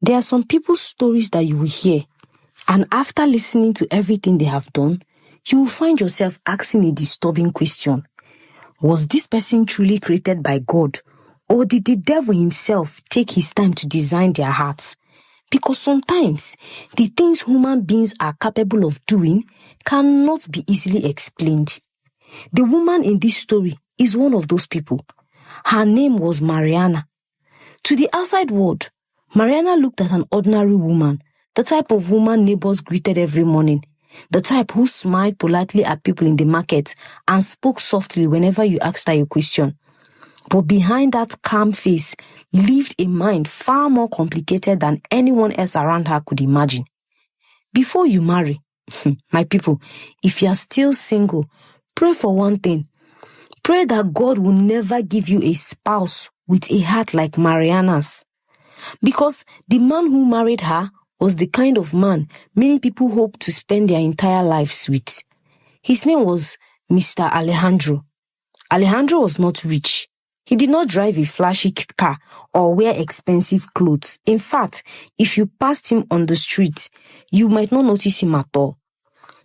There are some people's stories that you will hear, and after listening to everything they have done, you will find yourself asking a disturbing question. Was this person truly created by God, or did the devil himself take his time to design their hearts? Because sometimes the things human beings are capable of doing cannot be easily explained. The woman in this story is one of those people. Her name was Mariana. To the outside world, Mariana looked at an ordinary woman, the type of woman neighbors greeted every morning, the type who smiled politely at people in the market and spoke softly whenever you asked her a question. But behind that calm face lived a mind far more complicated than anyone else around her could imagine. Before you marry, my people, if you are still single, pray for one thing. Pray that God will never give you a spouse with a heart like Mariana's. Because the man who married her was the kind of man many people hope to spend their entire lives with. His name was Mr. Alejandro. Alejandro was not rich. He did not drive a flashy car or wear expensive clothes. In fact, if you passed him on the street, you might not notice him at all.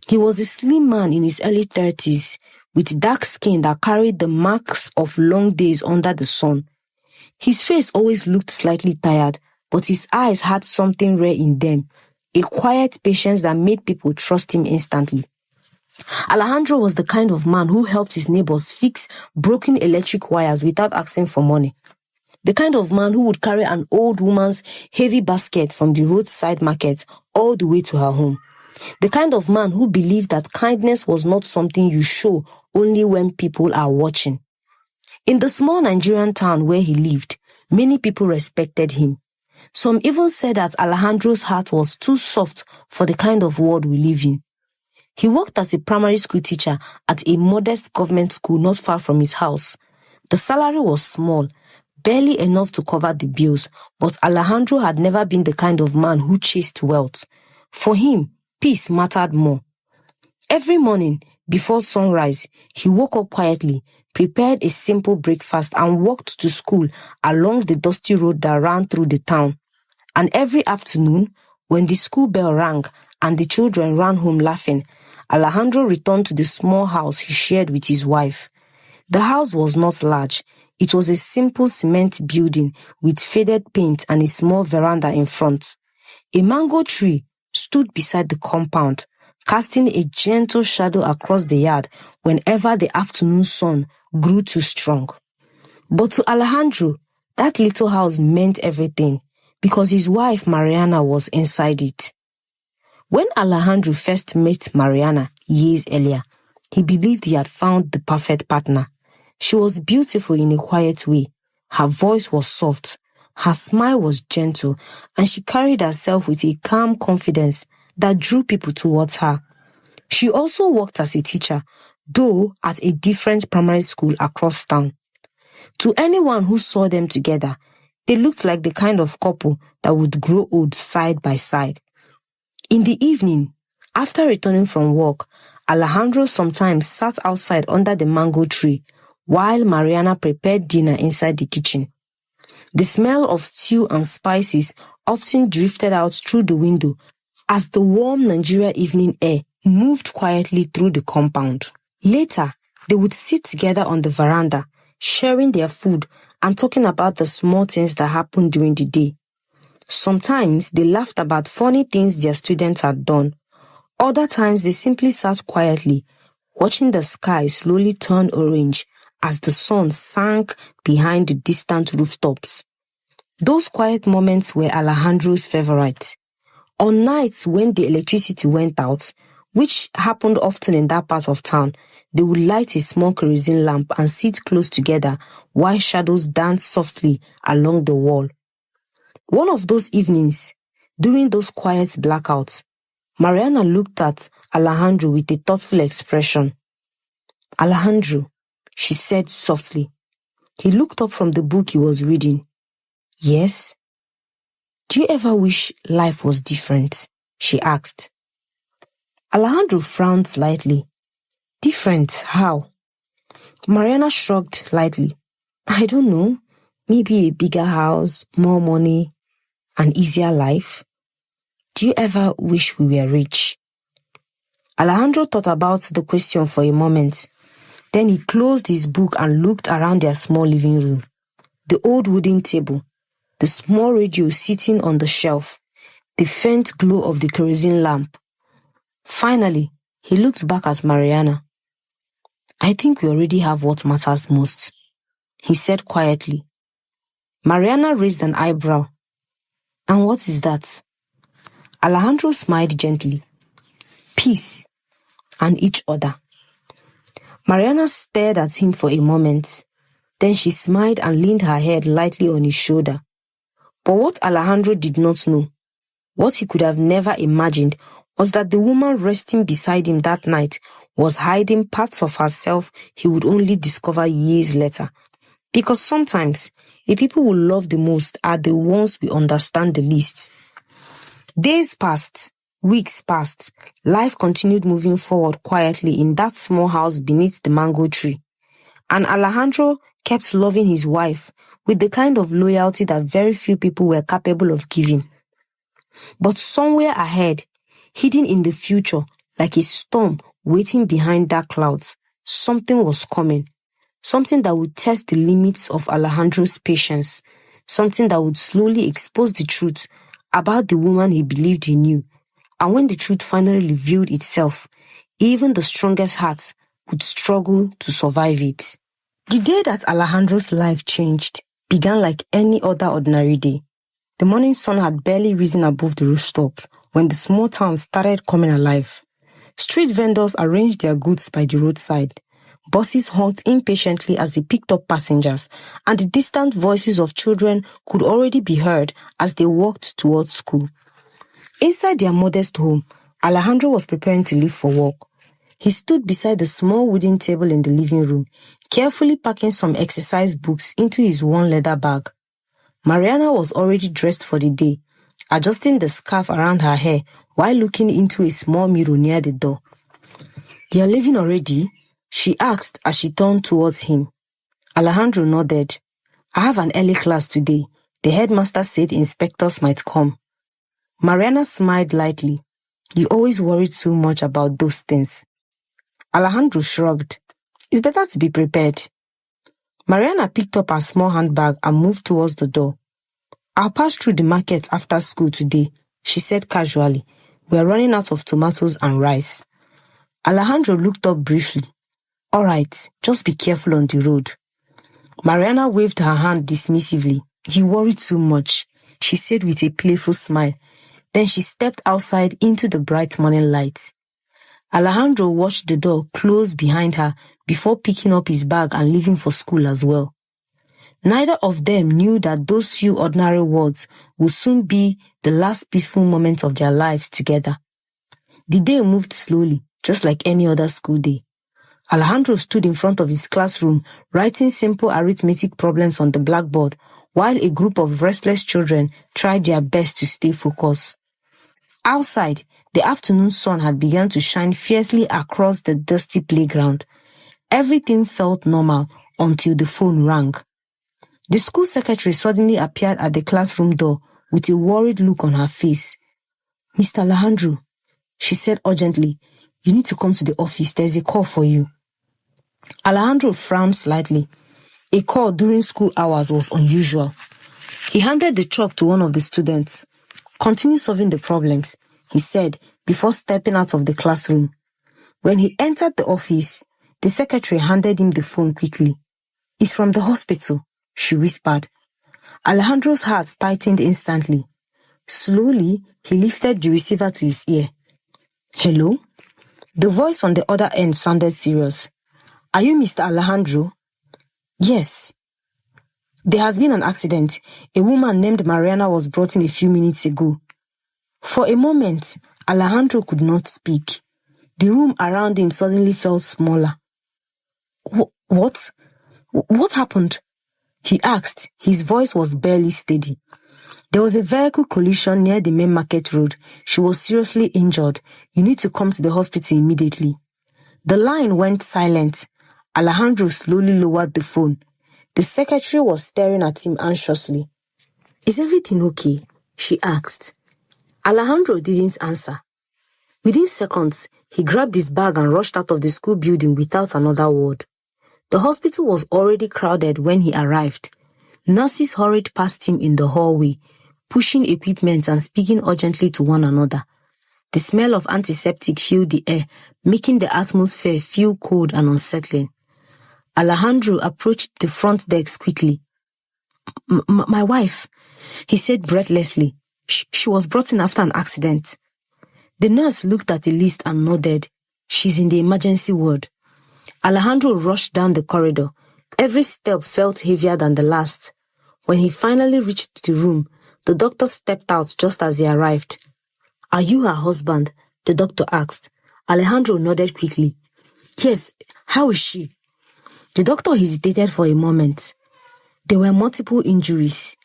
He was a slim man in his early 30s with dark skin that carried the marks of long days under the sun. His face always looked slightly tired, but his eyes had something rare in them, a quiet patience that made people trust him instantly. Alejandro was the kind of man who helped his neighbors fix broken electric wires without asking for money. The kind of man who would carry an old woman's heavy basket from the roadside market all the way to her home. The kind of man who believed that kindness was not something you show only when people are watching. In the small Nigerian town where he lived, many people respected him. Some even said that Alejandro's heart was too soft for the kind of world we live in. He worked as a primary school teacher at a modest government school not far from his house. The salary was small, barely enough to cover the bills, but Alejandro had never been the kind of man who chased wealth. For him, peace mattered more. Every morning, before sunrise, he woke up quietly, prepared a simple breakfast and walked to school along the dusty road that ran through the town. And every afternoon, when the school bell rang and the children ran home laughing, Alejandro returned to the small house he shared with his wife. The house was not large. It was a simple cement building with faded paint and a small veranda in front. A mango tree stood beside the compound, casting a gentle shadow across the yard whenever the afternoon sun grew too strong. But to Alejandro, that little house meant everything because his wife Mariana was inside it. When Alejandro first met Mariana years earlier, he believed he had found the perfect partner. She was beautiful in a quiet way. Her voice was soft, her smile was gentle, and she carried herself with a calm confidence that drew people towards her. She also worked as a teacher, though at a different primary school across town. To anyone who saw them together, they looked like the kind of couple that would grow old side by side. In the evening, after returning from work, Alejandro sometimes sat outside under the mango tree while Mariana prepared dinner inside the kitchen. The smell of stew and spices often drifted out through the window as the warm Nigeria evening air moved quietly through the compound. Later, they would sit together on the veranda, sharing their food and talking about the small things that happened during the day. Sometimes they laughed about funny things their students had done. Other times they simply sat quietly, watching the sky slowly turn orange as the sun sank behind the distant rooftops. Those quiet moments were Alejandro's favorites. On nights when the electricity went out, which happened often in that part of town, they would light a small kerosene lamp and sit close together while shadows danced softly along the wall. One of those evenings, during those quiet blackouts, Mariana looked at Alejandro with a thoughtful expression. "Alejandro," she said softly. He looked up from the book he was reading. "Yes?" "Do you ever wish life was different?" she asked. Alejandro frowned slightly. "Different? How?" Mariana shrugged lightly. "I don't know. Maybe a bigger house, more money. an easier life? Do you ever wish we were rich? Alejandro thought about the question for a moment. Then he closed his book and looked around their small living room. The old wooden table, the small radio sitting on the shelf, the faint glow of the kerosene lamp. Finally, he looked back at Mariana. I think we already have what matters most, he said quietly. Mariana raised an eyebrow. And what is that? Alejandro smiled gently. Peace and each other. Mariana stared at him for a moment. Then she smiled and leaned her head lightly on his shoulder. But what Alejandro did not know, what he could have never imagined, was that the woman resting beside him that night was hiding parts of herself he would only discover years later. Because sometimes, the people we love the most are the ones we understand the least. Days passed, weeks passed, life continued moving forward quietly in that small house beneath the mango tree. And Alejandro kept loving his wife with the kind of loyalty that very few people were capable of giving. But somewhere ahead, hidden in the future, like a storm waiting behind dark clouds, something was coming. Something that would test the limits of Alejandro's patience. Something that would slowly expose the truth about the woman he believed he knew. And when the truth finally revealed itself, even the strongest hearts would struggle to survive it. The day that Alejandro's life changed began like any other ordinary day. The morning sun had barely risen above the rooftops when the small town started coming alive. Street vendors arranged their goods by the roadside. Buses honked impatiently as they picked up passengers, and the distant voices of children could already be heard as they walked towards school. Inside their modest home, Alejandro was preparing to leave for work. He stood beside the small wooden table in the living room, carefully packing some exercise books into his worn leather bag. Mariana was already dressed for the day, adjusting the scarf around her hair while looking into a small mirror near the door. "You're leaving already?" she asked as she turned towards him. Alejandro nodded. "I have an early class today. The headmaster said inspectors might come." Mariana smiled lightly. "You always worry too much about those things." Alejandro shrugged. "It's better to be prepared." Mariana picked up her small handbag and moved towards the door. "I'll pass through the market after school today," she said casually. "We're running out of tomatoes and rice." Alejandro looked up briefly. "All right, just be careful on the road." Mariana waved her hand dismissively. "You worry too much," she said with a playful smile. Then she stepped outside into the bright morning light. Alejandro watched the door close behind her before picking up his bag and leaving for school as well. Neither of them knew that those few ordinary words would soon be the last peaceful moments of their lives together. The day moved slowly, just like any other school day. Alejandro stood in front of his classroom, writing simple arithmetic problems on the blackboard, while a group of restless children tried their best to stay focused. Outside, the afternoon sun had begun to shine fiercely across the dusty playground. Everything felt normal until the phone rang. The school secretary suddenly appeared at the classroom door with a worried look on her face. "Mr. Alejandro," she said urgently, "you need to come to the office. There's a call for you." Alejandro frowned slightly. A call during school hours was unusual. He handed the chalk to one of the students. "Continue solving the problems," he said before stepping out of the classroom. When he entered the office, the secretary handed him the phone quickly. "It's from the hospital," she whispered. Alejandro's heart tightened instantly. Slowly, he lifted the receiver to his ear. "Hello?" The voice on the other end sounded serious. "Are you Mr. Alejandro?" "Yes." "There has been an accident. A woman named Mariana was brought in a few minutes ago." For a moment, Alejandro could not speak. The room around him suddenly felt smaller. What? What happened?" he asked. His voice was barely steady. "There was a vehicle collision near the main market road. She was seriously injured. You need to come to the hospital immediately." The line went silent. Alejandro slowly lowered the phone. The secretary was staring at him anxiously. "Is everything okay?" she asked. Alejandro didn't answer. Within seconds, he grabbed his bag and rushed out of the school building without another word. The hospital was already crowded when he arrived. Nurses hurried past him in the hallway, pushing equipment and speaking urgently to one another. The smell of antiseptic filled the air, making the atmosphere feel cold and unsettling. Alejandro approached the front desk quickly. My wife, he said breathlessly. She was brought in after an accident. The nurse looked at the list and nodded. She's in the emergency ward. Alejandro rushed down the corridor. Every step felt heavier than the last. When he finally reached the room, the doctor stepped out just as he arrived. Are you her husband? The doctor asked. Alejandro nodded quickly. Yes, how is she? The doctor hesitated for a moment. There were multiple injuries,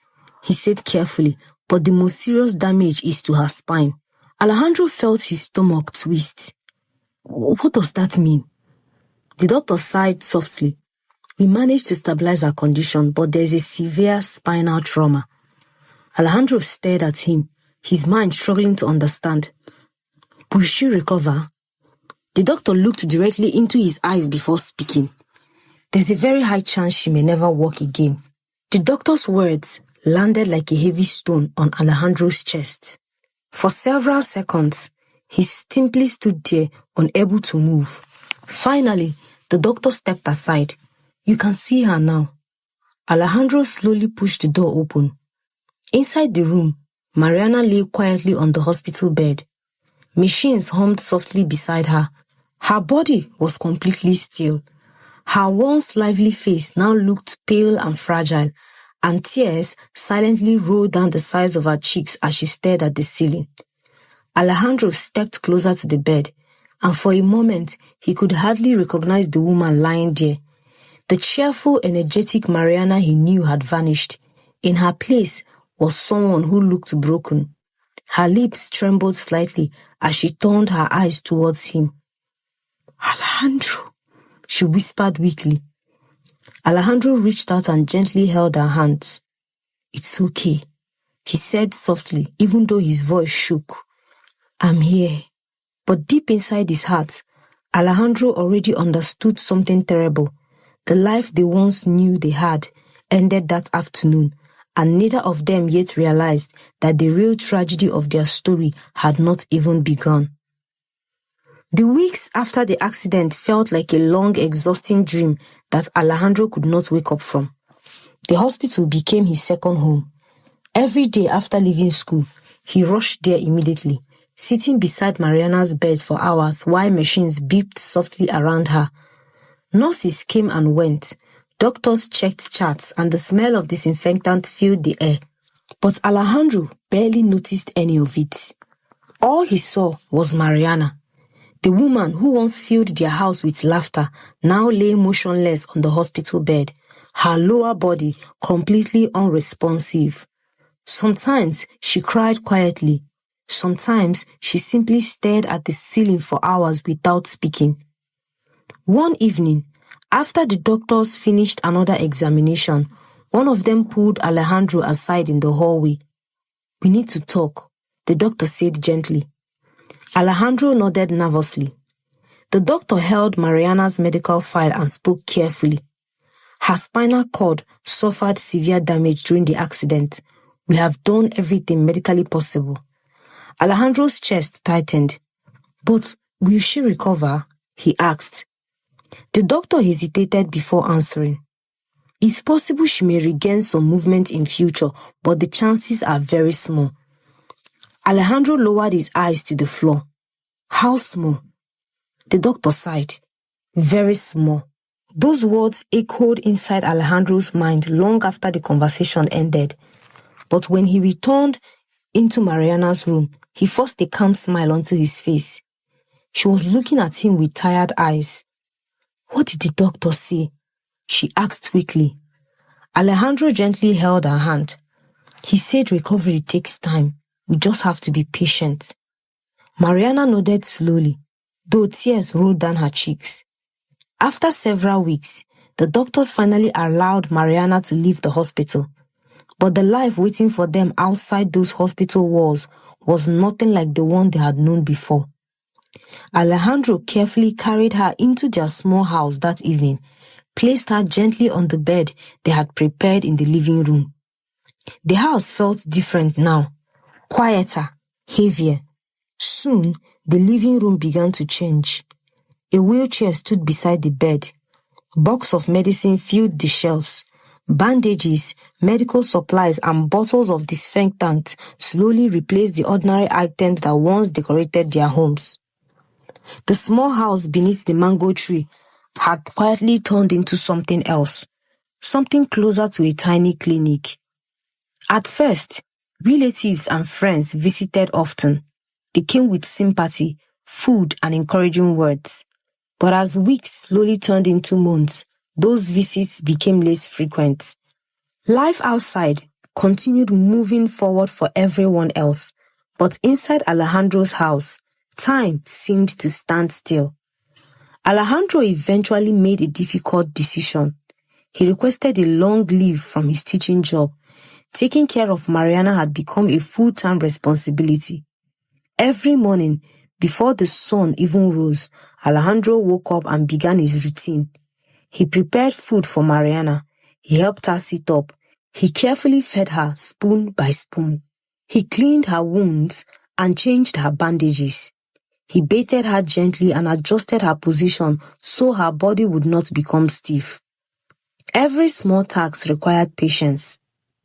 he said carefully, but the most serious damage is to her spine. Alejandro felt his stomach twist. What does that mean? The doctor sighed softly. We managed to stabilize her condition, but there is a severe spinal trauma. Alejandro stared at him, his mind struggling to understand. Will she recover? The doctor looked directly into his eyes before speaking. There's a very high chance she may never walk again. The doctor's words landed like a heavy stone on Alejandro's chest. For several seconds, he simply stood there, unable to move. Finally, the doctor stepped aside. You can see her now. Alejandro slowly pushed the door open. Inside the room, Mariana lay quietly on the hospital bed. Machines hummed softly beside her. Her body was completely still. Her once lively face now looked pale and fragile, and tears silently rolled down the sides of her cheeks as she stared at the ceiling. Alejandro stepped closer to the bed, and for a moment he could hardly recognize the woman lying there. The cheerful, energetic Mariana he knew had vanished. In her place was someone who looked broken. Her lips trembled slightly as she turned her eyes towards him. Alejandro, she whispered weakly. Alejandro reached out and gently held her hands. It's okay, he said softly, even though his voice shook. I'm here. But deep inside his heart, Alejandro already understood something terrible. The life they once knew they had ended that afternoon, and neither of them yet realized that the real tragedy of their story had not even begun. The weeks after the accident felt like a long, exhausting dream that Alejandro could not wake up from. The hospital became his second home. Every day after leaving school, he rushed there immediately, sitting beside Mariana's bed for hours while machines beeped softly around her. Nurses came and went, doctors checked charts, and the smell of disinfectant filled the air. But Alejandro barely noticed any of it. All he saw was Mariana. The woman who once filled their house with laughter now lay motionless on the hospital bed, her lower body completely unresponsive. Sometimes she cried quietly. Sometimes she simply stared at the ceiling for hours without speaking. One evening, after the doctors finished another examination, one of them pulled Alejandro aside in the hallway. We need to talk, the doctor said gently. Alejandro nodded nervously. The doctor held Mariana's medical file and spoke carefully. Her spinal cord suffered severe damage during the accident. We have done everything medically possible. Alejandro's chest tightened. But will she recover? He asked. The doctor hesitated before answering. It's possible she may regain some movement in future, but the chances are very small. Alejandro lowered his eyes to the floor. How small? The doctor sighed. Very small. Those words echoed inside Alejandro's mind long after the conversation ended. But when he returned into Mariana's room, he forced a calm smile onto his face. She was looking at him with tired eyes. What did the doctor say? She asked quickly. Alejandro gently held her hand. He said recovery takes time. We just have to be patient. Mariana nodded slowly, though tears rolled down her cheeks. After several weeks, the doctors finally allowed Mariana to leave the hospital. But the life waiting for them outside those hospital walls was nothing like the one they had known before. Alejandro carefully carried her into their small house that evening, placed her gently on the bed they had prepared in the living room. The house felt different now, quieter, heavier. Soon, the living room began to change. A wheelchair stood beside the bed. A box of medicine filled the shelves. Bandages, medical supplies, and bottles of disinfectant slowly replaced the ordinary items that once decorated their homes. The small house beneath the mango tree had quietly turned into something else, something closer to a tiny clinic. At first, relatives and friends visited often. They came with sympathy, food, and encouraging words. But as weeks slowly turned into months, those visits became less frequent. Life outside continued moving forward for everyone else, but inside Alejandro's house, time seemed to stand still. Alejandro eventually made a difficult decision. He requested a long leave from his teaching job. Taking care of Mariana had become a full-time responsibility. Every morning, before the sun even rose, Alejandro woke up and began his routine. He prepared food for Mariana. He helped her sit up. He carefully fed her spoon by spoon. He cleaned her wounds and changed her bandages. He bathed her gently and adjusted her position so her body would not become stiff. Every small task required patience.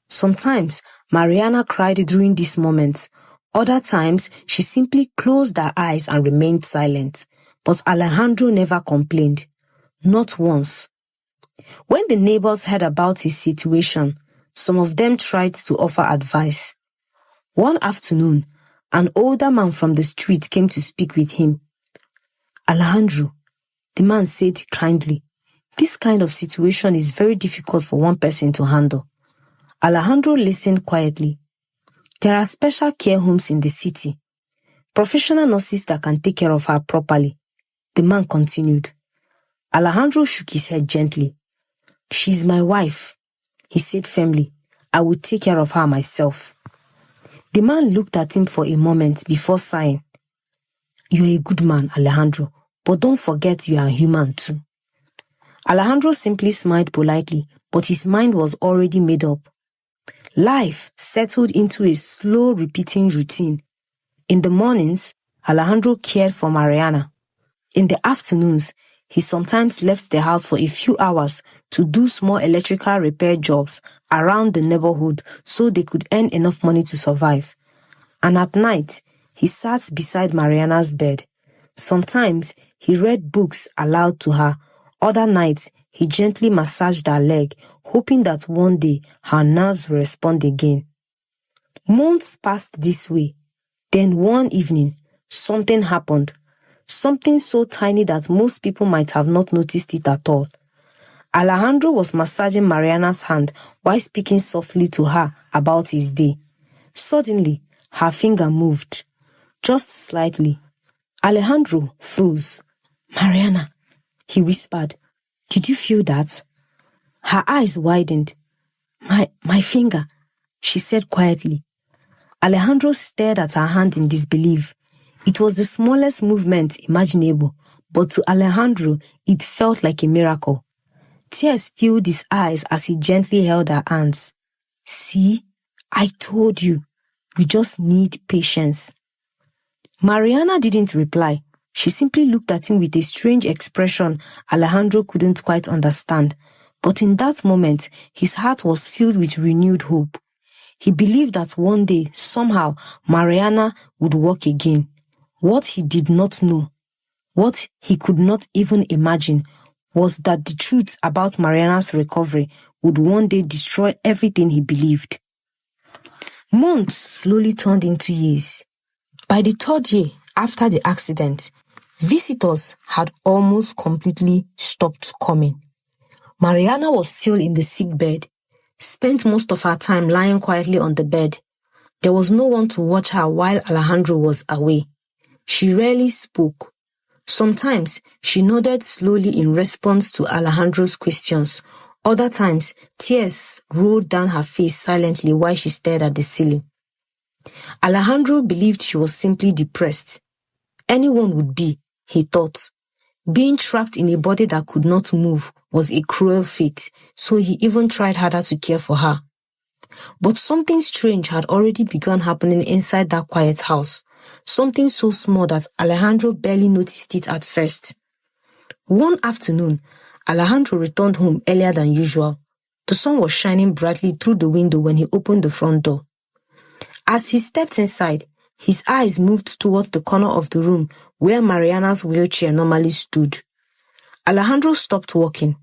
Sometimes, Mariana cried during these moments. Other times, she simply closed her eyes and remained silent. But Alejandro never complained. Not once. When the neighbors heard about his situation, some of them tried to offer advice. One afternoon, an older man from the street came to speak with him. Alejandro, the man said kindly, this kind of situation is very difficult for one person to handle. Alejandro listened quietly. There are special care homes in the city, professional nurses that can take care of her properly. The man continued. Alejandro shook his head gently. She's my wife, he said firmly. I will take care of her myself. The man looked at him for a moment before sighing. You're a good man, Alejandro, but don't forget you are human too. Alejandro simply smiled politely, but his mind was already made up. Life settled into a slow repeating routine. In the mornings, Alejandro cared for Mariana. In the afternoons, he sometimes left the house for a few hours to do small electrical repair jobs around the neighborhood so they could earn enough money to survive. And at night, he sat beside Mariana's bed. Sometimes, he read books aloud to her. Other nights, he gently massaged her leg, hoping that one day her nerves will respond again. Months passed this way. Then one evening, something happened. Something so tiny that most people might have not noticed it at all. Alejandro was massaging Mariana's hand while speaking softly to her about his day. Suddenly, her finger moved, just slightly. Alejandro froze. Mariana, he whispered, did you feel that? Her eyes widened. My finger, she said quietly. Alejandro stared at her hand in disbelief. It was the smallest movement imaginable, but to Alejandro, it felt like a miracle. Tears filled his eyes as he gently held her hands. See, I told you, we just need patience. Mariana didn't reply. She simply looked at him with a strange expression Alejandro couldn't quite understand. But in that moment, his heart was filled with renewed hope. He believed that one day, somehow, Mariana would walk again. What he did not know, what he could not even imagine, was that the truth about Mariana's recovery would one day destroy everything he believed. Months slowly turned into years. By the third year after the accident, visitors had almost completely stopped coming. Mariana was still in the sick bed, spent most of her time lying quietly on the bed. There was no one to watch her while Alejandro was away. She rarely spoke. Sometimes she nodded slowly in response to Alejandro's questions. Other times, tears rolled down her face silently while she stared at the ceiling. Alejandro believed she was simply depressed. Anyone would be, he thought. Being trapped in a body that could not move was a cruel fate, so he even tried harder to care for her. But something strange had already begun happening inside that quiet house, something so small that Alejandro barely noticed it at first. One afternoon, Alejandro returned home earlier than usual. The sun was shining brightly through the window when he opened the front door. As he stepped inside, his eyes moved towards the corner of the room where Mariana's wheelchair normally stood. Alejandro stopped walking.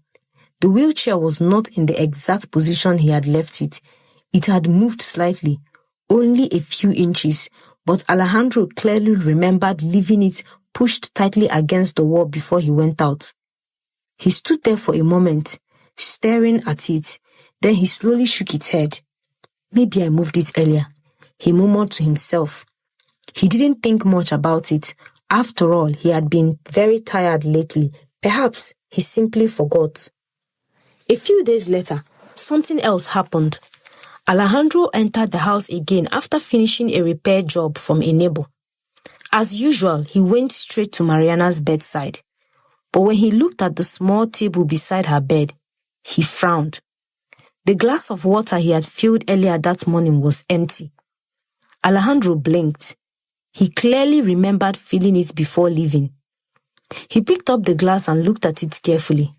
The wheelchair was not in the exact position he had left it. It had moved slightly, only a few inches, but Alejandro clearly remembered leaving it pushed tightly against the wall before he went out. He stood there for a moment, staring at it. Then he slowly shook his head. Maybe I moved it earlier, he murmured to himself. He didn't think much about it. After all, he had been very tired lately. Perhaps he simply forgot. A few days later, something else happened. Alejandro entered the house again after finishing a repair job from a neighbor. As usual, he went straight to Mariana's bedside. But when he looked at the small table beside her bed, he frowned. The glass of water he had filled earlier that morning was empty. Alejandro blinked. He clearly remembered filling it before leaving. He picked up the glass and looked at it carefully.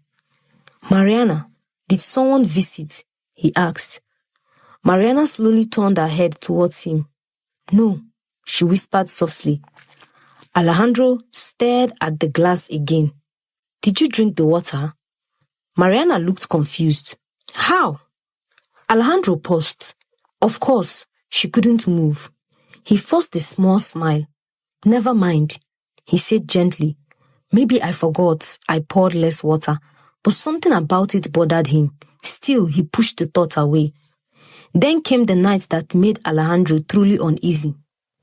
Mariana, did someone visit? He asked. Mariana slowly turned her head towards him. No, she whispered softly. Alejandro stared at the glass again. Did you drink the water? Mariana looked confused. How? Alejandro paused. Of course, she couldn't move. He forced a small smile. Never mind, he said gently. Maybe I forgot I poured less water, but something about it bothered him. Still, he pushed the thought away. Then came the night that made Alejandro truly uneasy.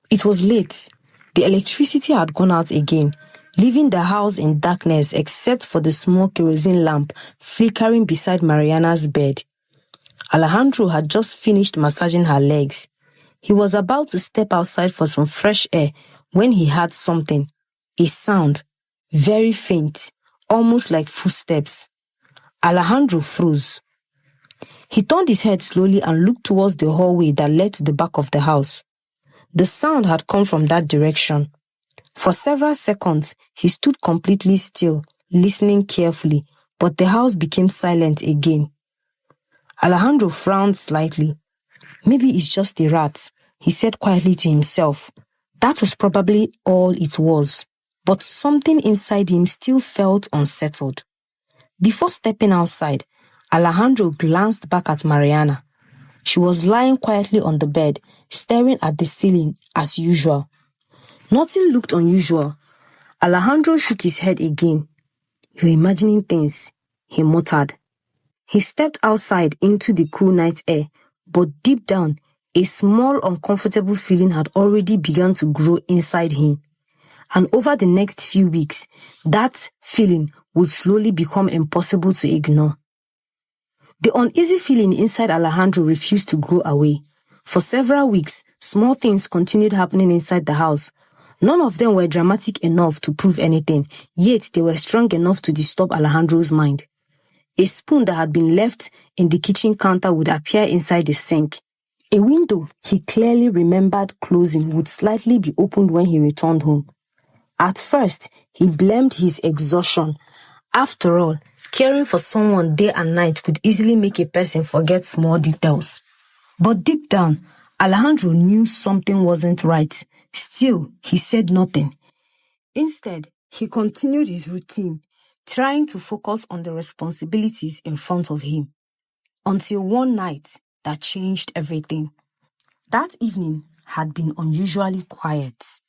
It was late. The electricity had gone out again, leaving the house in darkness except for the small kerosene lamp flickering beside Mariana's bed. Alejandro had just finished massaging her legs. He was about to step outside for some fresh air when he heard something, a sound, very faint, almost like footsteps. Alejandro froze. He turned his head slowly and looked towards the hallway that led to the back of the house. The sound had come from that direction. For several seconds, he stood completely still, listening carefully, but the house became silent again. Alejandro frowned slightly. Maybe it's just a rat, he said quietly to himself. That was probably all it was, but something inside him still felt unsettled. Before stepping outside, Alejandro glanced back at Mariana. She was lying quietly on the bed, staring at the ceiling as usual. Nothing looked unusual. Alejandro shook his head again. You're imagining things, he muttered. He stepped outside into the cool night air, but deep down, a small uncomfortable feeling had already begun to grow inside him. And over the next few weeks, that feeling would slowly become impossible to ignore. The uneasy feeling inside Alejandro refused to go away. For several weeks, small things continued happening inside the house. None of them were dramatic enough to prove anything, yet they were strong enough to disturb Alejandro's mind. A spoon that had been left in the kitchen counter would appear inside the sink. A window he clearly remembered closing would slightly be opened when he returned home. At first, he blamed his exhaustion. After all, caring for someone day and night could easily make a person forget small details. But deep down, Alejandro knew something wasn't right. Still, he said nothing. Instead, he continued his routine, trying to focus on the responsibilities in front of him. Until one night that changed everything. That evening had been unusually quiet.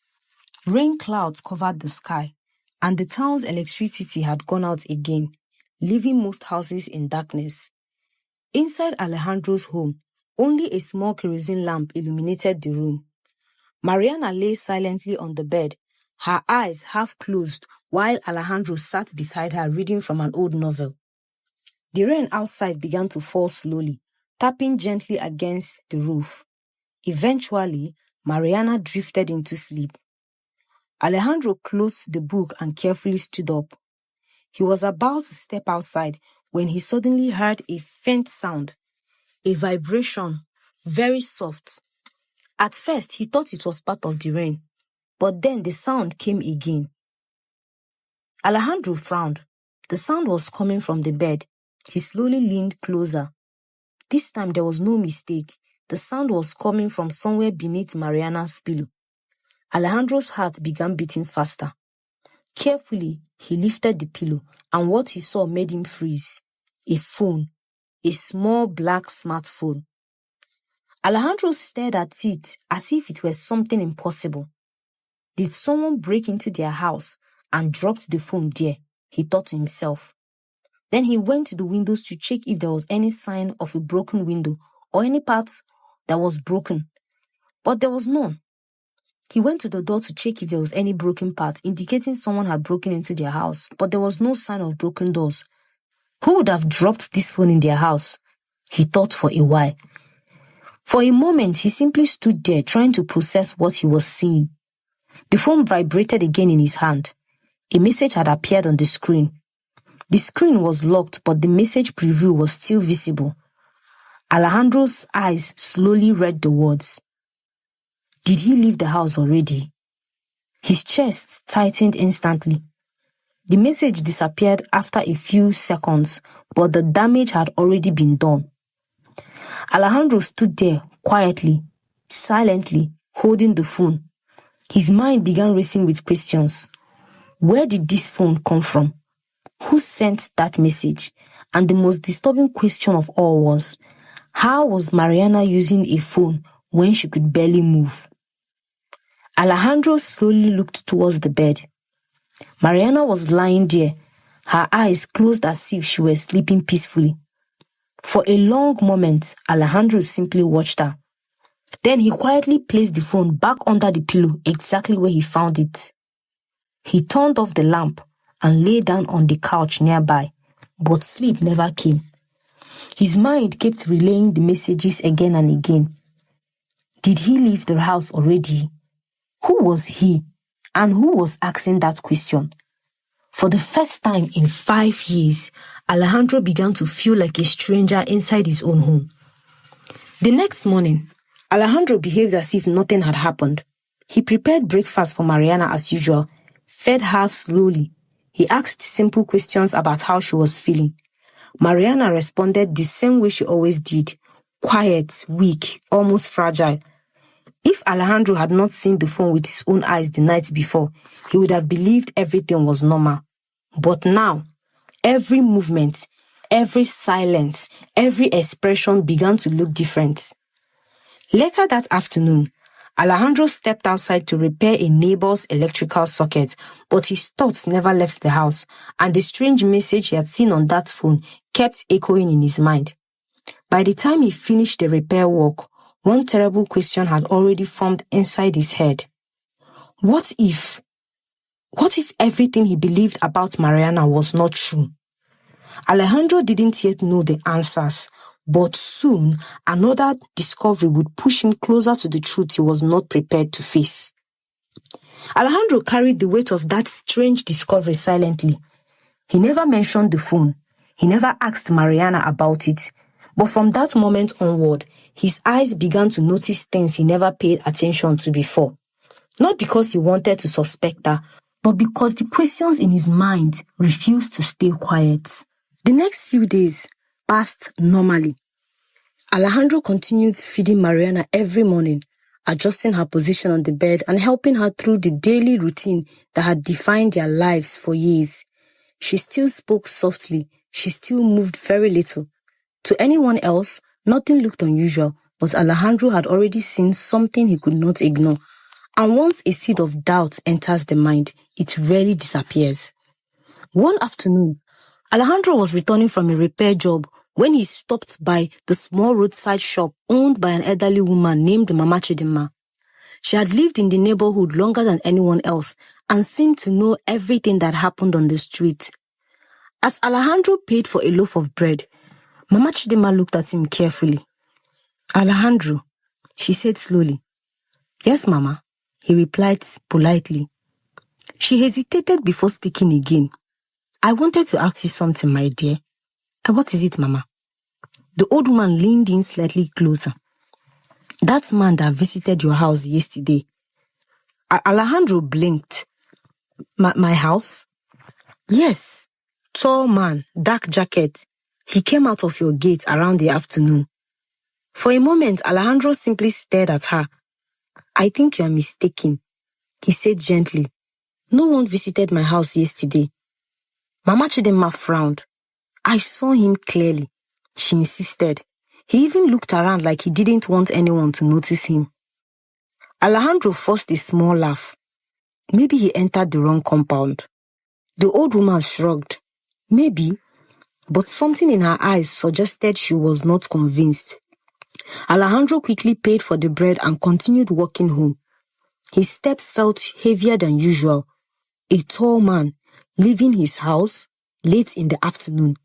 Rain clouds covered the sky, and the town's electricity had gone out again, leaving most houses in darkness. Inside Alejandro's home, only a small kerosene lamp illuminated the room. Mariana lay silently on the bed, her eyes half closed, while Alejandro sat beside her reading from an old novel. The rain outside began to fall slowly, tapping gently against the roof. Eventually, Mariana drifted into sleep. Alejandro closed the book and carefully stood up. He was about to step outside when he suddenly heard a faint sound, a vibration, very soft. At first, he thought it was part of the rain, but then the sound came again. Alejandro frowned. The sound was coming from the bed. He slowly leaned closer. This time there was no mistake. The sound was coming from somewhere beneath Mariana's pillow. Alejandro's heart began beating faster. Carefully, he lifted the pillow, and what he saw made him freeze. A phone, a small black smartphone. Alejandro stared at it as if it were something impossible. Did someone break into their house and dropped the phone there? He thought to himself. Then he went to the windows to check if there was any sign of a broken window or any part that was broken. But there was none. He went to the door to check if there was any broken part, indicating someone had broken into their house, but there was no sign of broken doors. Who would have dropped this phone in their house? He thought for a while. For a moment, he simply stood there trying to process what he was seeing. The phone vibrated again in his hand. A message had appeared on the screen. The screen was locked, but the message preview was still visible. Alejandro's eyes slowly read the words. Did he leave the house already? His chest tightened instantly. The message disappeared after a few seconds, but the damage had already been done. Alejandro stood there quietly, silently, holding the phone. His mind began racing with questions. Where did this phone come from? Who sent that message? And the most disturbing question of all was, how was Mariana using a phone when she could barely move? Alejandro slowly looked towards the bed. Mariana was lying there, her eyes closed as if she were sleeping peacefully. For a long moment, Alejandro simply watched her. Then he quietly placed the phone back under the pillow exactly where he found it. He turned off the lamp and lay down on the couch nearby, but sleep never came. His mind kept relaying the messages again and again. Did he leave the house already? Who was he? And who was asking that question? For the first time in 5 years, Alejandro began to feel like a stranger inside his own home. The next morning, Alejandro behaved as if nothing had happened. He prepared breakfast for Mariana as usual, fed her slowly. He asked simple questions about how she was feeling. Mariana responded the same way she always did, quiet, weak, almost fragile. If Alejandro had not seen the phone with his own eyes the night before, he would have believed everything was normal. But now, every movement, every silence, every expression began to look different. Later that afternoon, Alejandro stepped outside to repair a neighbor's electrical socket, but his thoughts never left the house, and the strange message he had seen on that phone kept echoing in his mind. By the time he finished the repair work, one terrible question had already formed inside his head. What if everything he believed about Mariana was not true? Alejandro didn't yet know the answers, but soon another discovery would push him closer to the truth he was not prepared to face. Alejandro carried the weight of that strange discovery silently. He never mentioned the phone. He never asked Mariana about it. But from that moment onward, his eyes began to notice things he never paid attention to before. Not because he wanted to suspect her, but because the questions in his mind refused to stay quiet. The next few days passed normally. Alejandro continued feeding Mariana every morning, adjusting her position on the bed and helping her through the daily routine that had defined their lives for years. She still spoke softly. She still moved very little. To anyone else, nothing looked unusual, but Alejandro had already seen something he could not ignore. And once a seed of doubt enters the mind, it rarely disappears. One afternoon, Alejandro was returning from a repair job when he stopped by the small roadside shop owned by an elderly woman named Mama Chidinma. She had lived in the neighborhood longer than anyone else and seemed to know everything that happened on the street. As Alejandro paid for a loaf of bread, Mama Chidema looked at him carefully. "Alejandro," she said slowly. "Yes, Mama," he replied politely. She hesitated before speaking again. "I wanted to ask you something, my dear." "What is it, Mama?" The old woman leaned in slightly closer. "That man that visited your house yesterday." Alejandro blinked. My house?" "Yes. Tall man, dark jacket. He came out of your gate around the afternoon." For a moment, Alejandro simply stared at her. "I think you are mistaken," he said gently. "No one visited my house yesterday." Mama Chidema frowned. "I saw him clearly," she insisted. "He even looked around like he didn't want anyone to notice him." Alejandro forced a small laugh. "Maybe he entered the wrong compound." The old woman shrugged. "Maybe," but something in her eyes suggested she was not convinced. Alejandro quickly paid for the bread and continued walking home. His steps felt heavier than usual. A tall man, leaving his house late in the afternoon.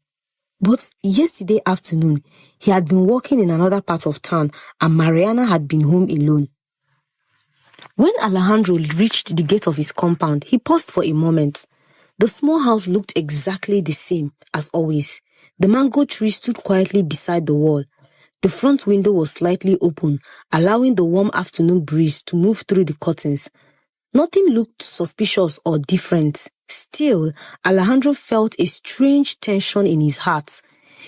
But yesterday afternoon, he had been walking in another part of town and Mariana had been home alone. When Alejandro reached the gate of his compound, he paused for a moment. The small house looked exactly the same as always. The mango tree stood quietly beside the wall. The front window was slightly open, allowing the warm afternoon breeze to move through the curtains. Nothing looked suspicious or different. Still, Alejandro felt a strange tension in his heart.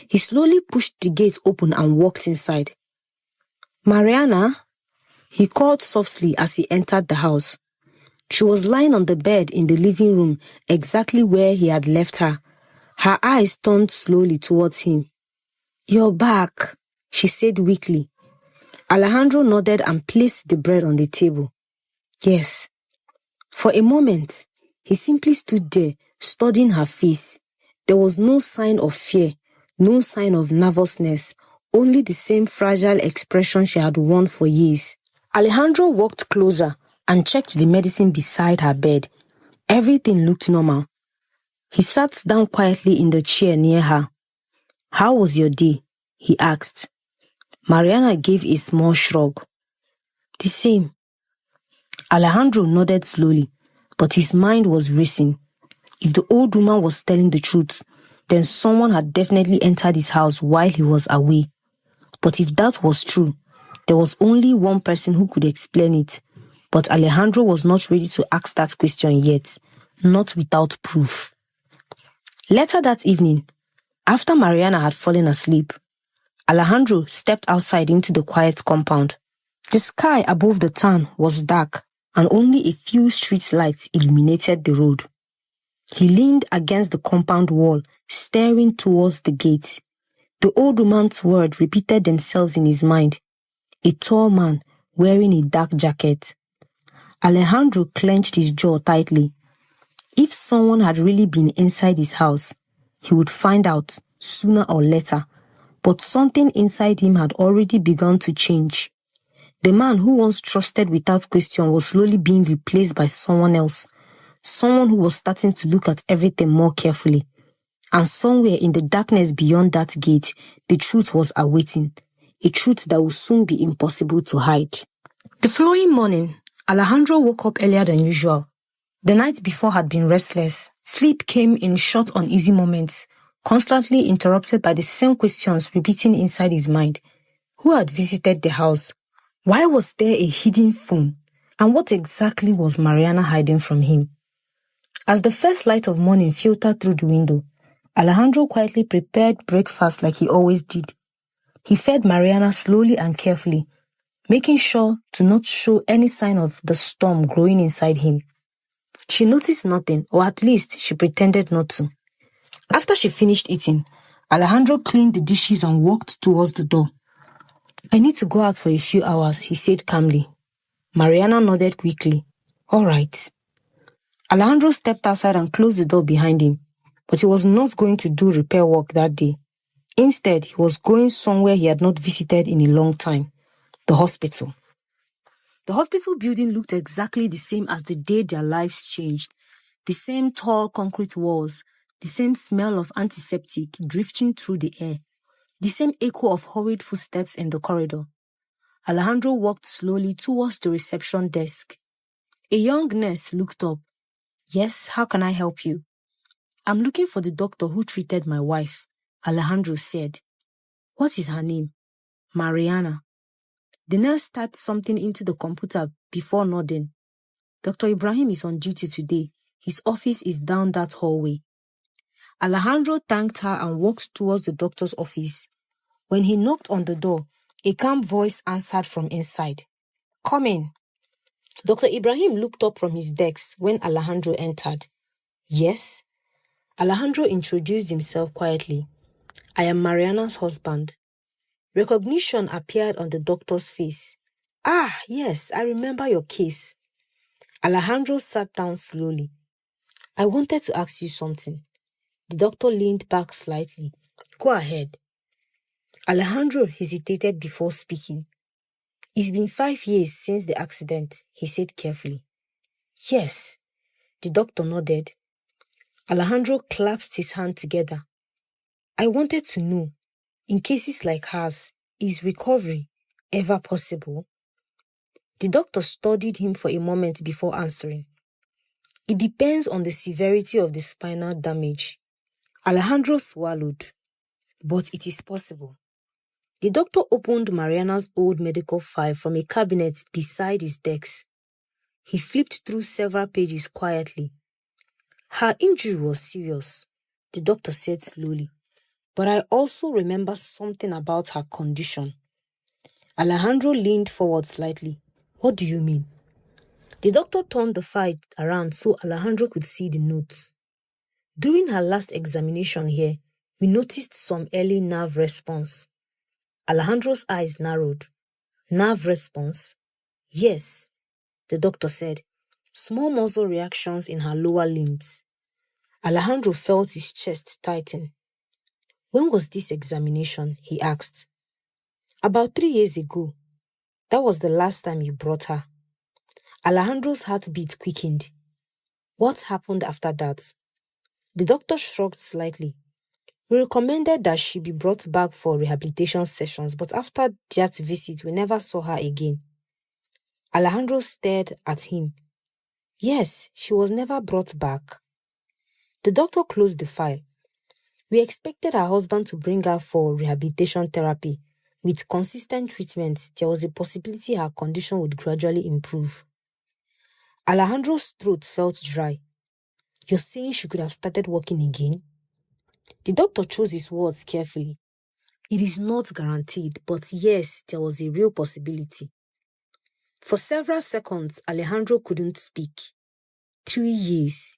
He slowly pushed the gate open and walked inside. "Mariana," he called softly as he entered the house. She was lying on the bed in the living room, exactly where he had left her. Her eyes turned slowly towards him. "You're back," she said weakly. Alejandro nodded and placed the bread on the table. "Yes." For a moment, he simply stood there, studying her face. There was no sign of fear, no sign of nervousness, only the same fragile expression she had worn for years. Alejandro walked closer and checked the medicine beside her bed. Everything looked normal. He sat down quietly in the chair near her. "How was your day?" he asked. Mariana gave a small shrug. "The same." Alejandro nodded slowly, but his mind was racing. If the old woman was telling the truth, then someone had definitely entered his house while he was away. But if that was true, there was only one person who could explain it. But Alejandro was not ready to ask that question yet, not without proof. Later that evening, after Mariana had fallen asleep, Alejandro stepped outside into the quiet compound. The sky above the town was dark, and only a few street lights illuminated the road. He leaned against the compound wall, staring towards the gate. The old woman's words repeated themselves in his mind. A tall man wearing a dark jacket. Alejandro clenched his jaw tightly. If someone had really been inside his house, he would find out sooner or later. But something inside him had already begun to change. The man who once trusted without question was slowly being replaced by someone else. Someone who was starting to look at everything more carefully. And somewhere in the darkness beyond that gate, the truth was awaiting. A truth that would soon be impossible to hide. The following morning, Alejandro woke up earlier than usual. The night before had been restless. Sleep came in short, uneasy moments, constantly interrupted by the same questions repeating inside his mind. Who had visited the house? Why was there a hidden phone? And what exactly was Mariana hiding from him? As the first light of morning filtered through the window, Alejandro quietly prepared breakfast like he always did. He fed Mariana slowly and carefully, making sure to not show any sign of the storm growing inside him. She noticed nothing, or at least she pretended not to. After she finished eating, Alejandro cleaned the dishes and walked towards the door. "I need to go out for a few hours," he said calmly. Mariana nodded quickly. "All right." Alejandro stepped outside and closed the door behind him, but he was not going to do repair work that day. Instead, he was going somewhere he had not visited in a long time, the hospital. The hospital building looked exactly the same as the day their lives changed. The same tall concrete walls, the same smell of antiseptic drifting through the air, the same echo of hurried footsteps in the corridor. Alejandro walked slowly towards the reception desk. A young nurse looked up. "Yes, how can I help you?" "I'm looking for the doctor who treated my wife," Alejandro said. "What is her name?" "Mariana." The nurse typed something into the computer before nodding. "Dr. Ibrahim is on duty today. His office is down that hallway." Alejandro thanked her and walked towards the doctor's office. When he knocked on the door, a calm voice answered from inside. "Come in." Dr. Ibrahim looked up from his desk when Alejandro entered. "Yes?" Alejandro introduced himself quietly. "I am Mariana's husband." Recognition appeared on the doctor's face. "Ah, yes, I remember your case." Alejandro sat down slowly. "I wanted to ask you something." The doctor leaned back slightly. "Go ahead." Alejandro hesitated before speaking. "It's been 5 years since the accident," he said carefully. "Yes." The doctor nodded. Alejandro clasped his hands together. "I wanted to know, in cases like hers, is recovery ever possible?" The doctor studied him for a moment before answering. "It depends on the severity of the spinal damage." Alejandro swallowed. "But it is possible." The doctor opened Mariana's old medical file from a cabinet beside his desk. He flipped through several pages quietly. "Her injury was serious," the doctor said slowly, "but I also remember something about her condition." Alejandro leaned forward slightly. "What do you mean?" The doctor turned the file around so Alejandro could see the notes. "During her last examination here, we noticed some early nerve response." Alejandro's eyes narrowed. "Nerve response?" "Yes," the doctor said. "Small muscle reactions in her lower limbs." Alejandro felt his chest tighten. "When was this examination?" he asked. "About 3 years ago. That was the last time you brought her." Alejandro's heartbeat quickened. "What happened after that?" The doctor shrugged slightly. "We recommended that she be brought back for rehabilitation sessions, but after that visit, we never saw her again." Alejandro stared at him. "Yes, she was never brought back." The doctor closed the file. "We expected her husband to bring her for rehabilitation therapy. With consistent treatment, there was a possibility her condition would gradually improve." Alejandro's throat felt dry. "You're saying she could have started walking again?" The doctor chose his words carefully. "It is not guaranteed, but yes, there was a real possibility." For several seconds, Alejandro couldn't speak. 3 years.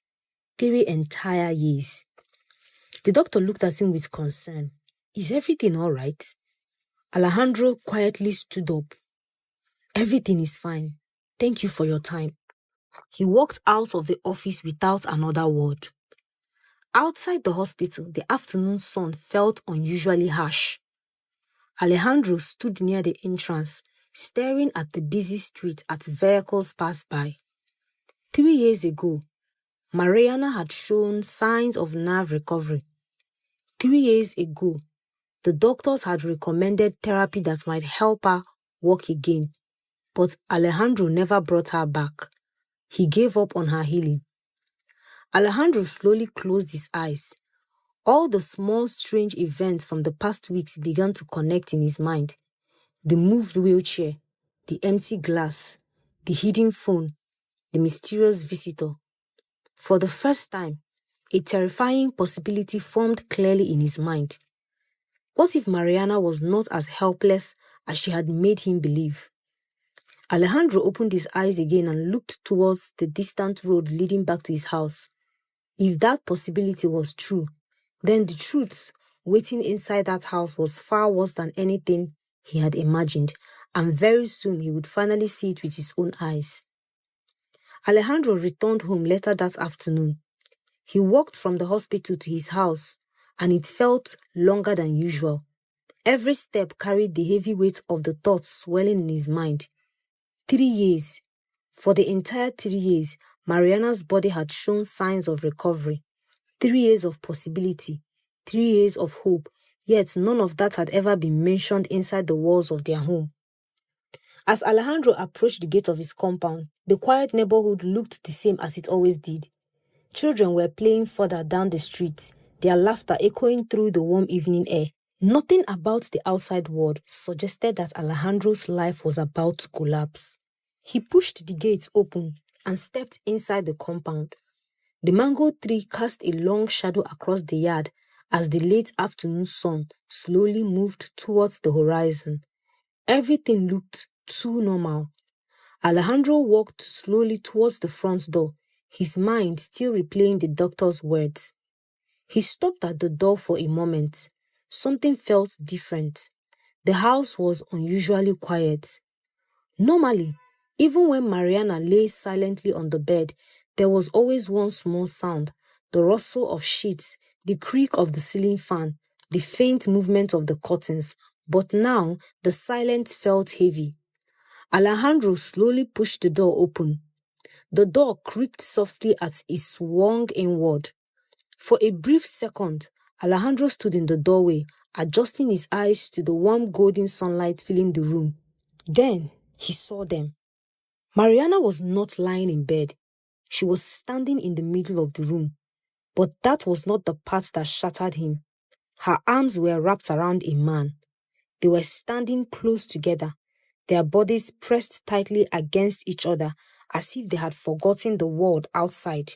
3 entire years. The doctor looked at him with concern. "Is everything all right?" Alejandro quietly stood up. "Everything is fine. Thank you for your time." He walked out of the office without another word. Outside the hospital, the afternoon sun felt unusually harsh. Alejandro stood near the entrance, staring at the busy street as vehicles passed by. 3 years ago, Mariana had shown signs of nerve recovery. 3 years ago, the doctors had recommended therapy that might help her walk again, but Alejandro never brought her back. He gave up on her healing. Alejandro slowly closed his eyes. All the small, strange events from the past weeks began to connect in his mind. The moved wheelchair, the empty glass, the hidden phone, the mysterious visitor. For the first time, a terrifying possibility formed clearly in his mind. What if Mariana was not as helpless as she had made him believe? Alejandro opened his eyes again and looked towards the distant road leading back to his house. If that possibility was true, then the truth waiting inside that house was far worse than anything he had imagined, and very soon he would finally see it with his own eyes. Alejandro returned home later that afternoon. He walked from the hospital to his house, and it felt longer than usual. Every step carried the heavy weight of the thoughts swelling in his mind. 3 years. For the entire 3 years, Mariana's body had shown signs of recovery. 3 years of possibility, 3 years of hope, yet none of that had ever been mentioned inside the walls of their home. As Alejandro approached the gate of his compound, the quiet neighborhood looked the same as it always did. Children were playing further down the street, their laughter echoing through the warm evening air. Nothing about the outside world suggested that Alejandro's life was about to collapse. He pushed the gate open and stepped inside the compound. The mango tree cast a long shadow across the yard as the late afternoon sun slowly moved towards the horizon. Everything looked too normal. Alejandro walked slowly towards the front door, his mind still replaying the doctor's words. He stopped at the door for a moment. Something felt different. The house was unusually quiet. Normally, even when Mariana lay silently on the bed, there was always one small sound, the rustle of sheets, the creak of the ceiling fan, the faint movement of the curtains, but now the silence felt heavy. Alejandro slowly pushed the door open. The door creaked softly as it swung inward. For a brief second, Alejandro stood in the doorway, adjusting his eyes to the warm golden sunlight filling the room. Then he saw them. Mariana was not lying in bed. She was standing in the middle of the room. But that was not the part that shattered him. Her arms were wrapped around a man. They were standing close together, their bodies pressed tightly against each other as if they had forgotten the world outside.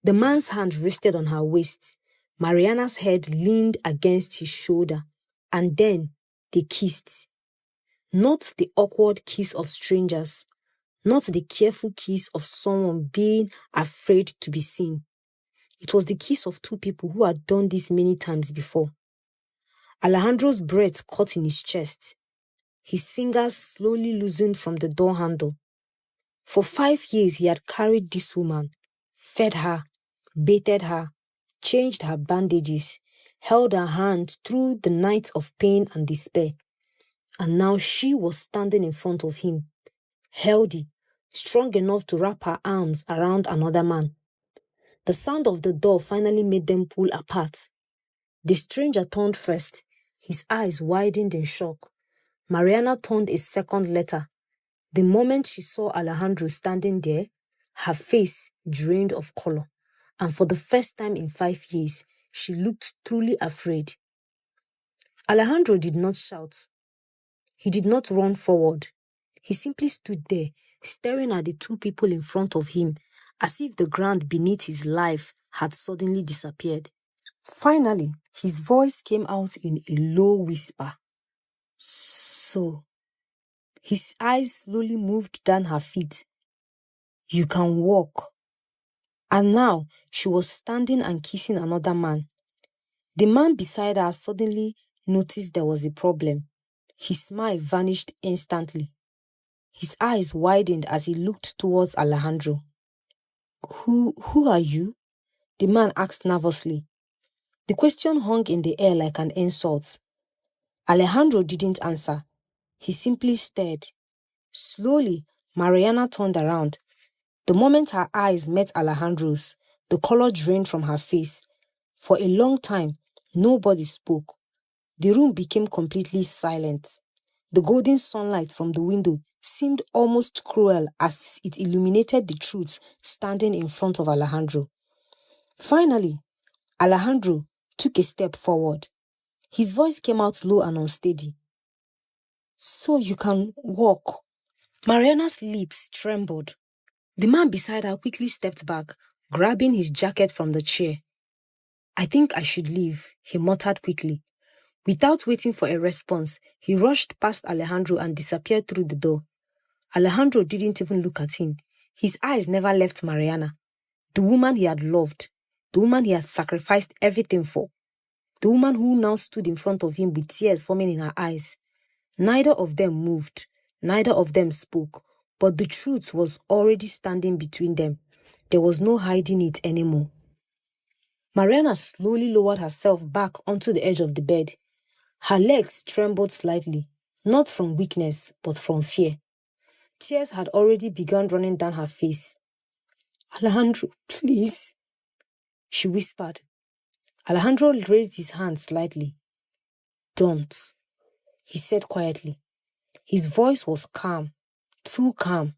The man's hand rested on her waist. Mariana's head leaned against his shoulder, and then they kissed. Not the awkward kiss of strangers, not the careful kiss of someone being afraid to be seen. It was the kiss of two people who had done this many times before. Alejandro's breath caught in his chest. His fingers slowly loosened from the door handle. For 5 years he had carried this woman, fed her, bathed her, changed her bandages, held her hand through the nights of pain and despair. And now she was standing in front of him, healthy, strong enough to wrap her arms around another man. The sound of the door finally made them pull apart. The stranger turned first, his eyes widened in shock. Mariana turned a second later. The moment she saw Alejandro standing there, her face drained of color, and for the first time in 5 years, she looked truly afraid. Alejandro did not shout. He did not run forward. He simply stood there, staring at the two people in front of him, as if the ground beneath his life had suddenly disappeared. Finally, his voice came out in a low whisper. So, his eyes slowly moved down her feet. You can walk. And now, she was standing and kissing another man. The man beside her suddenly noticed there was a problem. His smile vanished instantly. His eyes widened as he looked towards Alejandro. Who are you? The man asked nervously. The question hung in the air like an insult. Alejandro didn't answer. He simply stared. Slowly, Mariana turned around. The moment her eyes met Alejandro's, the color drained from her face. For a long time, nobody spoke. The room became completely silent. The golden sunlight from the window seemed almost cruel as it illuminated the truth standing in front of Alejandro. Finally, Alejandro took a step forward. His voice came out low and unsteady. So you can walk. Mariana's lips trembled. The man beside her quickly stepped back, grabbing his jacket from the chair. I think I should leave, he muttered quickly. Without waiting for a response, he rushed past Alejandro and disappeared through the door. Alejandro didn't even look at him. His eyes never left Mariana, the woman he had loved, the woman he had sacrificed everything for, the woman who now stood in front of him with tears forming in her eyes. Neither of them moved, neither of them spoke, but the truth was already standing between them. There was no hiding it anymore. Mariana slowly lowered herself back onto the edge of the bed. Her legs trembled slightly, not from weakness, but from fear. Tears had already begun running down her face. Alejandro, please. she whispered. Alejandro raised his hand slightly. Don't, he said quietly. His voice was calm, too calm.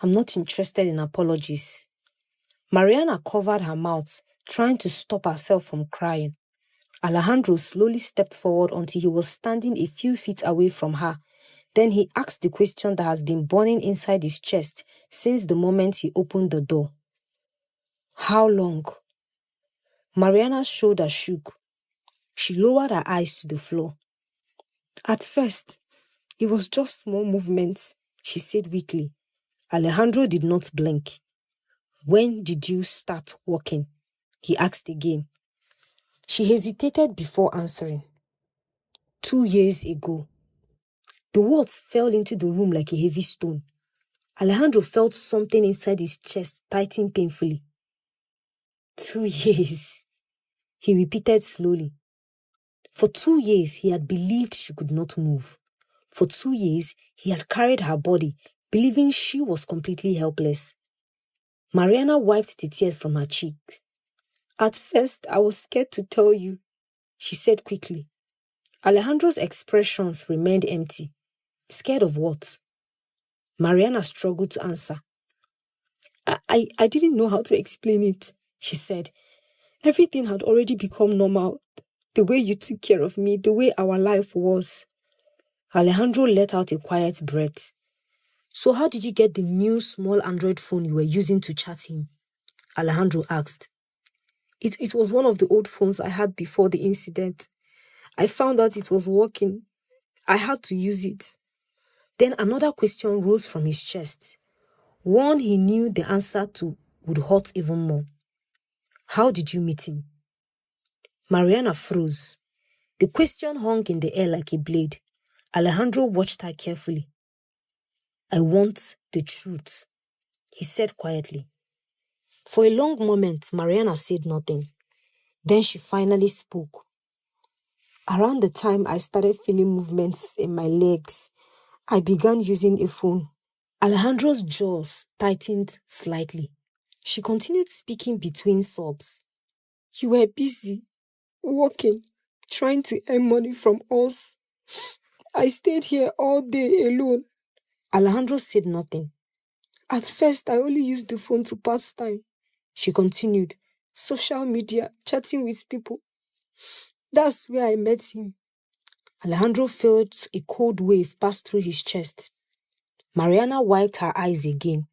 I'm not interested in apologies. Mariana covered her mouth, trying to stop herself from crying. Alejandro slowly stepped forward until he was standing a few feet away from her. Then he asked the question that has been burning inside his chest since the moment he opened the door. How long? Mariana's shoulder shook. She lowered her eyes to the floor. At first, it was just small movements, she said weakly. Alejandro did not blink. When did you start walking? He asked again. She hesitated before answering. 2 years ago. The words fell into the room like a heavy stone. Alejandro felt something inside his chest tighten painfully. 2 years, he repeated slowly. For 2 years, he had believed she could not move. For 2 years, he had carried her body, believing she was completely helpless. Mariana wiped the tears from her cheeks. At first, I was scared to tell you, she said quickly. Alejandro's expressions remained empty. Scared of what? Mariana struggled to answer. I didn't know how to explain it, she said. Everything had already become normal. The way you took care of me, the way our life was. Alejandro let out a quiet breath. So how did you get the new small Android phone you were using to chat him? Alejandro asked. It was one of the old phones I had before the incident. I found out it was working. I had to use it. Then another question rose from his chest. One he knew the answer to would hurt even more. How did you meet him? Mariana froze. The question hung in the air like a blade. Alejandro watched her carefully. I want the truth, he said quietly. For a long moment, Mariana said nothing. Then she finally spoke. Around the time I started feeling movements in my legs, I began using a phone. Alejandro's jaws tightened slightly. She continued speaking between sobs. You were busy, working, trying to earn money from us. I stayed here all day alone. Alejandro said nothing. At first, I only used the phone to pass time. She continued. Social media, chatting with people. That's where I met him. Alejandro felt a cold wave pass through his chest. Mariana wiped her eyes again.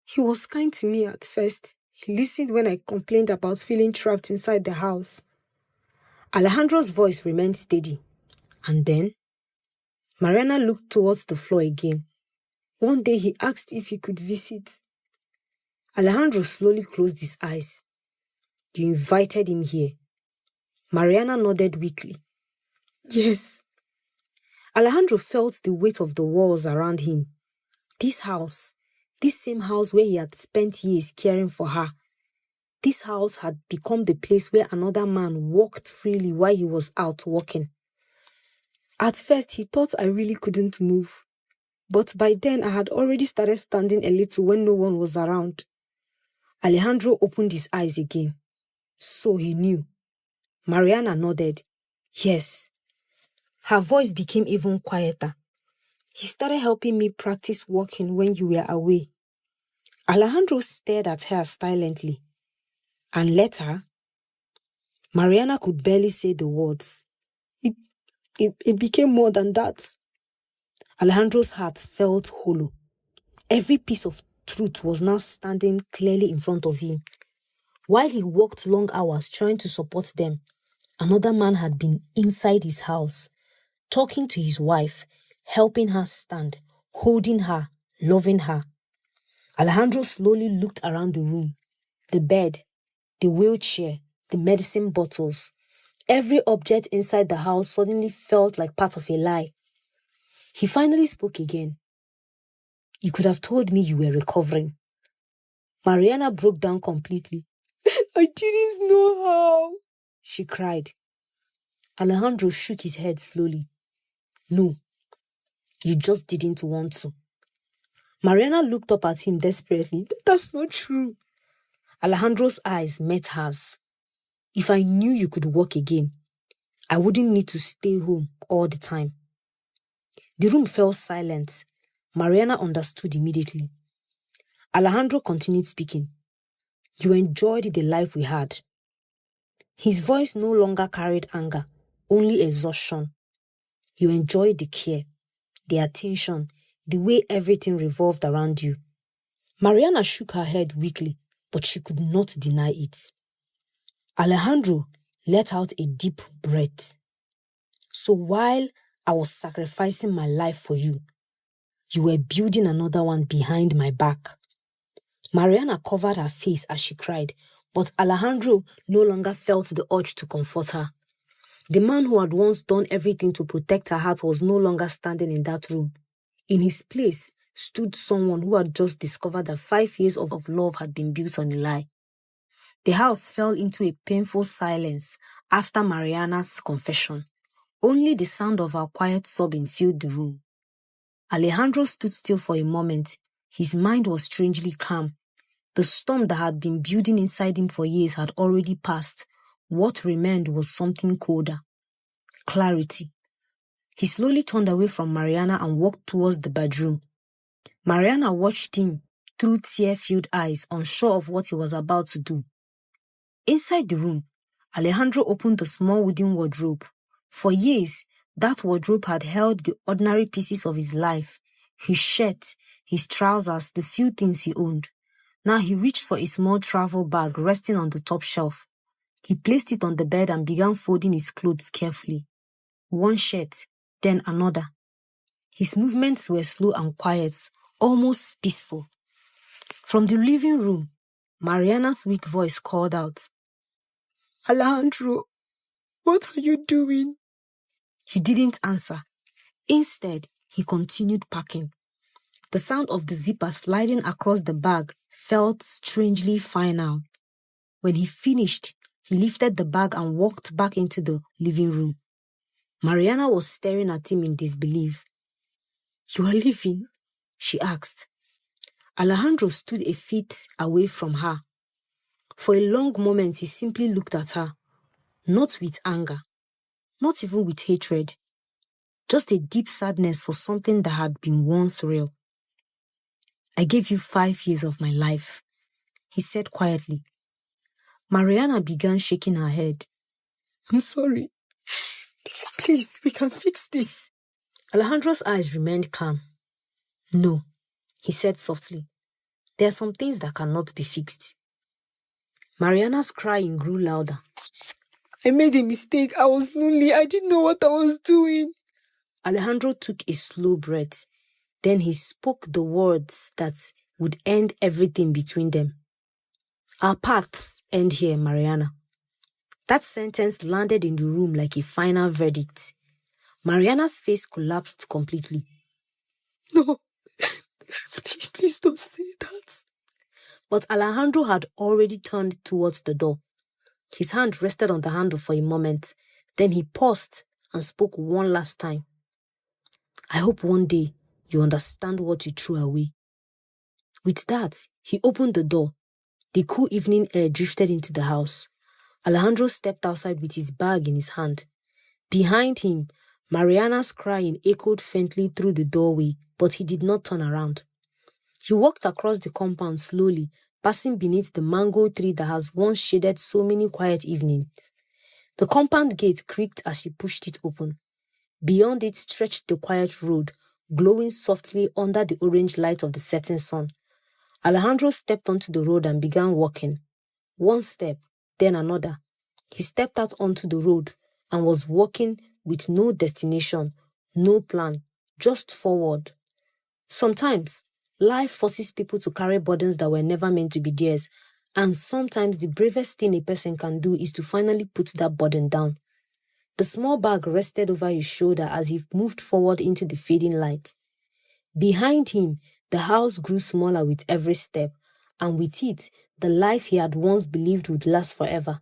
He was kind to me at first. He listened when I complained about feeling trapped inside the house. Alejandro's voice remained steady. And then, Mariana looked towards the floor again. One day he asked if he could visit. Alejandro slowly closed his eyes. You invited him here. Mariana nodded weakly. Yes. Alejandro felt the weight of the walls around him. This house, this same house where he had spent years caring for her, this house had become the place where another man walked freely while he was out working. At first, he thought I really couldn't move. But by then, I had already started standing a little when no one was around. Alejandro opened his eyes again. So he knew. Mariana nodded. Yes. Her voice became even quieter. He started helping me practice walking when you were away. Alejandro stared at her silently. And later, Mariana could barely say the words. It became more than that. Alejandro's heart felt hollow. Every piece of truth was now standing clearly in front of him. While he worked long hours trying to support them, another man had been inside his house, talking to his wife, helping her stand, holding her, loving her. Alejandro slowly looked around the room. The bed, the wheelchair, the medicine bottles. Every object inside the house suddenly felt like part of a lie. He finally spoke again. You could have told me you were recovering. Mariana broke down completely. I didn't know how, she cried. Alejandro shook his head slowly. No, you just didn't want to. Mariana looked up at him desperately. That's not true. Alejandro's eyes met hers. If I knew you could walk again, I wouldn't need to stay home all the time. The room fell silent. Mariana understood immediately. Alejandro continued speaking. You enjoyed the life we had. His voice no longer carried anger, only exhaustion. You enjoyed the care, the attention, the way everything revolved around you. Mariana shook her head weakly, but she could not deny it. Alejandro let out a deep breath. So while I was sacrificing my life for you, you were building another one behind my back. Mariana covered her face as she cried, but Alejandro no longer felt the urge to comfort her. The man who had once done everything to protect her heart was no longer standing in that room. In his place stood someone who had just discovered that 5 years of love had been built on a lie. The house fell into a painful silence after Mariana's confession. Only the sound of her quiet sobbing filled the room. Alejandro stood still for a moment. His mind was strangely calm. The storm that had been building inside him for years had already passed. What remained was something colder. Clarity. He slowly turned away from Mariana and walked towards the bedroom. Mariana watched him through tear-filled eyes, unsure of what he was about to do. Inside the room, Alejandro opened the small wooden wardrobe. For years, that wardrobe had held the ordinary pieces of his life, his shirt, his trousers, the few things he owned. Now he reached for a small travel bag resting on the top shelf. He placed it on the bed and began folding his clothes carefully. One shirt, then another. His movements were slow and quiet, almost peaceful. From the living room, Mariana's weak voice called out, Alejandro, what are you doing? He didn't answer. Instead, he continued packing. The sound of the zipper sliding across the bag felt strangely final. When he finished, he lifted the bag and walked back into the living room. Mariana was staring at him in disbelief. You are leaving? She asked. Alejandro stood a feet away from her. For a long moment, he simply looked at her, not with anger, not even with hatred, just a deep sadness for something that had been once real. I gave you 5 years of my life, he said quietly. Mariana began shaking her head. I'm sorry. Please, we can fix this. Alejandro's eyes remained calm. No, he said softly. There are some things that cannot be fixed. Mariana's crying grew louder. I made a mistake. I was lonely. I didn't know what I was doing. Alejandro took a slow breath. Then he spoke the words that would end everything between them. Our paths end here, Mariana. That sentence landed in the room like a final verdict. Mariana's face collapsed completely. No, please don't say that. But Alejandro had already turned towards the door. His hand rested on the handle for a moment. Then he paused and spoke one last time. I hope one day you understand what you threw away. With that, he opened the door. The cool evening air drifted into the house. Alejandro stepped outside with his bag in his hand. Behind him, Mariana's crying echoed faintly through the doorway, but he did not turn around. He walked across the compound slowly, passing beneath the mango tree that has once shaded so many quiet evenings. The compound gate creaked as he pushed it open. Beyond it stretched the quiet road, glowing softly under the orange light of the setting sun. Alejandro stepped onto the road and began walking. One step, then another. He stepped out onto the road and was walking with no destination, no plan, just forward. Sometimes, life forces people to carry burdens that were never meant to be theirs, and sometimes the bravest thing a person can do is to finally put that burden down. The small bag rested over his shoulder as he moved forward into the fading light. Behind him, the house grew smaller with every step, and with it, the life he had once believed would last forever.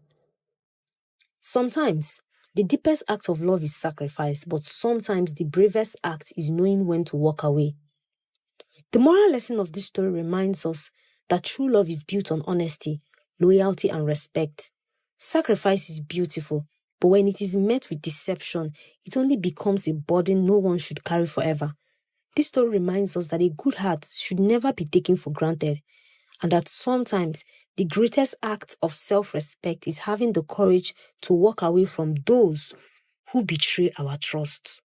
Sometimes, the deepest act of love is sacrifice, but sometimes the bravest act is knowing when to walk away. The moral lesson of this story reminds us that true love is built on honesty, loyalty, and respect. Sacrifice is beautiful, but when it is met with deception, it only becomes a burden no one should carry forever. This story reminds us that a good heart should never be taken for granted, and that sometimes the greatest act of self-respect is having the courage to walk away from those who betray our trust.